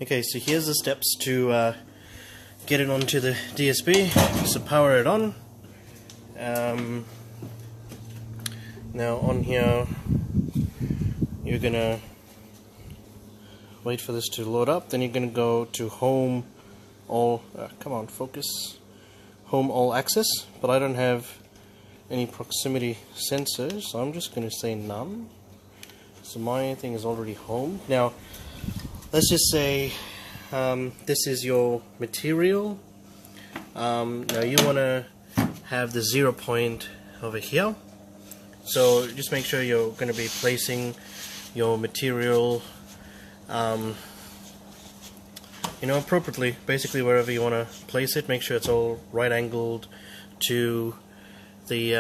Okay, so here's the steps to get it onto the DSP. So power it on. Now on here, you're gonna wait for this to load up. Then you're gonna go to Home All. Come on, focus. Home All Access. But I don't have any proximity sensors, so I'm just gonna say none. So my thing is already home. Now, let's just say this is your material. Now you want to have the 0 point over here. So just make sure you're going to be placing your material, appropriately. Basically, wherever you want to place it, make sure it's all right angled to the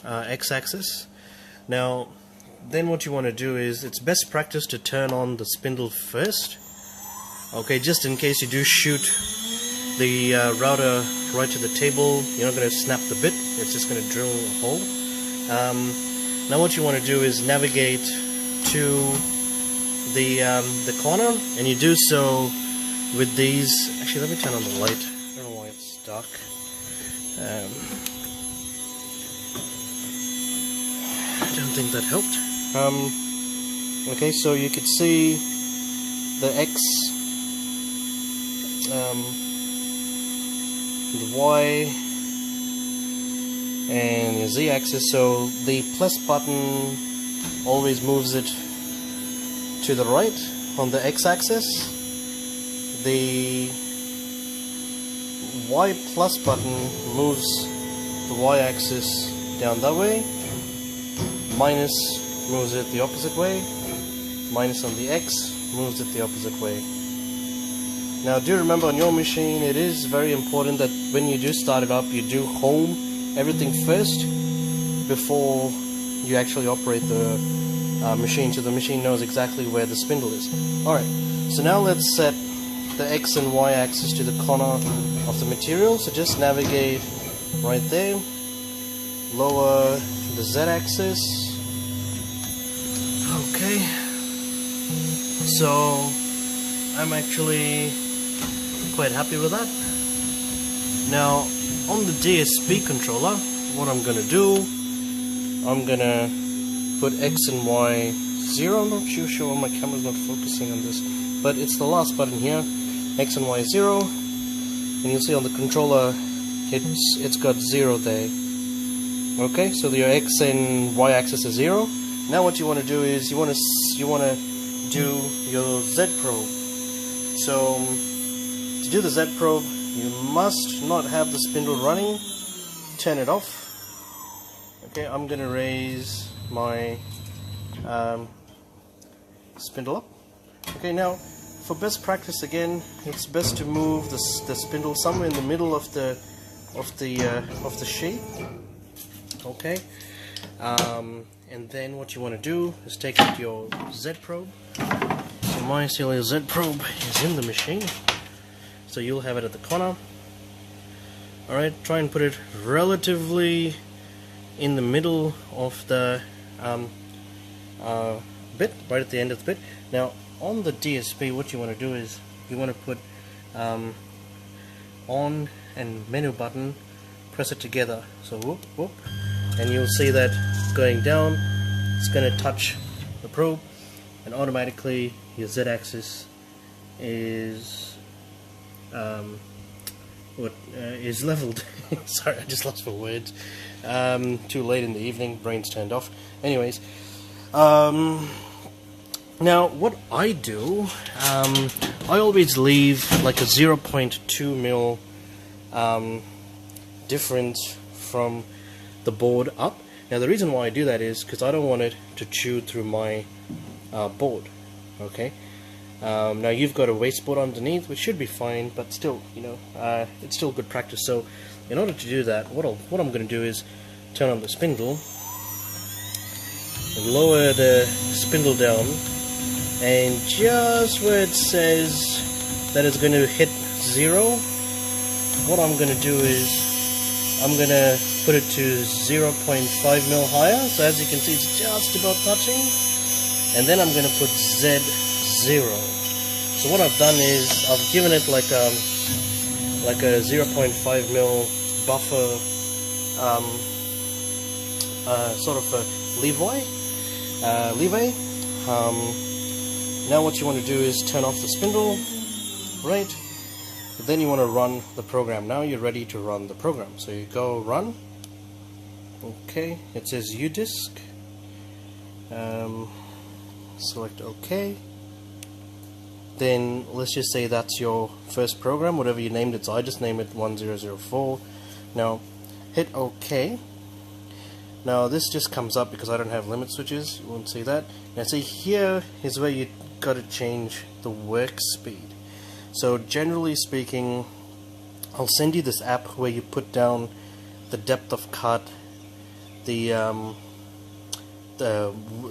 x-axis. Now, then what you want to do is, it's best practice to turn on the spindle first. Okay, just in case you do shoot the router right to the table, you're not going to snap the bit, it's just going to drill a hole. Now what you want to do is navigate to the corner, and you do so with these. Actually, let me turn on the light. I don't know why it's dark. I don't think that helped. Okay, so you could see the X, the Y, and the Z axis. So the plus button always moves it to the right on the X axis. The Y plus button moves the Y axis down that way. Minus moves it the opposite way. Minus on the X moves it the opposite way. Now do remember, on your machine it is very important that when you do start it up, you do home everything first before you actually operate the machine, so the machine knows exactly where the spindle is. Alright, so now let's set the X and Y axis to the corner of the material. So just navigate right there, lower the Z axis. Okay, so I'm actually quite happy with that. Now on the DSP controller, what I'm gonna do, I'm gonna put X and Y 0. I'm not too sure, my camera's not focusing on this, but it's the last button here, X and Y 0, and you'll see on the controller it's got 0 there. Okay, so your X and Y axis is 0. Now what you want to do is you want to do your Z probe. So to do the Z probe, you must not have the spindle running. Turn it off. Okay, I'm gonna raise my spindle up. Okay, now for best practice again, it's best to move the spindle somewhere in the middle of the shape. Okay, and then what you want to do is take out your Z probe. So my cellular Z probe is in the machine, so you'll have it at the corner. Alright, try and put it relatively in the middle of the bit, right at the end of the bit. Now on the DSP, what you want to do is you want to put on and menu button, press it together. So whoop whoop, and you'll see that going down, it's going to touch the probe, and automatically your Z axis is is leveled. Sorry, I just lost for words. Too late in the evening, brain's turned off. Anyways, now what I do, I always leave like a 0.2 mil difference from the board up. Now the reason why I do that is because I don't want it to chew through my board. Okay. Now you've got a waste board underneath, which should be fine, but still, it's still good practice. So in order to do that, what I'm going to do is turn on the spindle and lower the spindle down, and just where it says that it's going to hit 0, what I'm going to do is I'm going to put it to 0.5 mil higher. So as you can see, it's just about touching, and then I'm going to put Z0. So what I've done is I've given it like a 0.5 mil buffer, sort of a leeway. Now what you want to do is turn off the spindle, right? Then you want to run the program. Now you're ready to run the program. So you go run. Okay, it says UDisk. Select OK. Then let's just say that's your first program, whatever you named it. So I just named it 1004. Now hit OK. Now this just comes up because I don't have limit switches. You won't see that. Now see, here is where you got to change the work speed. So generally speaking, I'll send you this app where you put down the depth of cut, the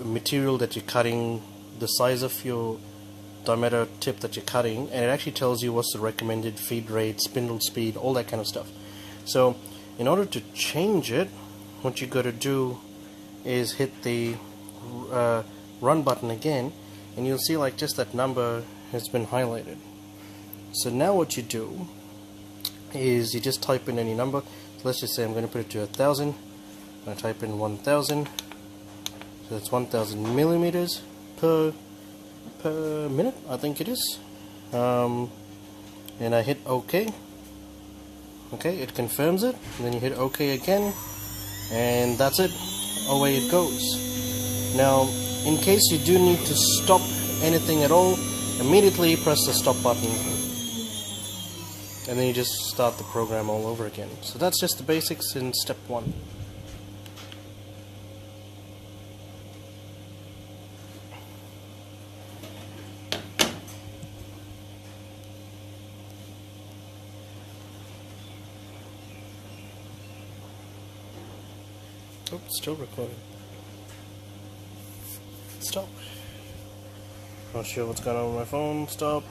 material that you're cutting, the size of your diameter tip that you're cutting, and it actually tells you what's the recommended feed rate, spindle speed, all that kind of stuff. So in order to change it, what you got to do is hit the run button again, and you'll see like just that number has been highlighted. So now what you do is you just type in any number. So let's just say I'm going to put it to 1,000. I'm going to type in 1,000. So that's 1,000 millimeters per minute, I think it is. And I hit OK. Okay, it confirms it. And then you hit OK again, and that's it. Away it goes. Now, in case you do need to stop anything at all, immediately press the stop button, and then you just start the program all over again. So that's just the basics in step 1. Oh, still recording. Stop. Not sure what's going on with my phone. Stop.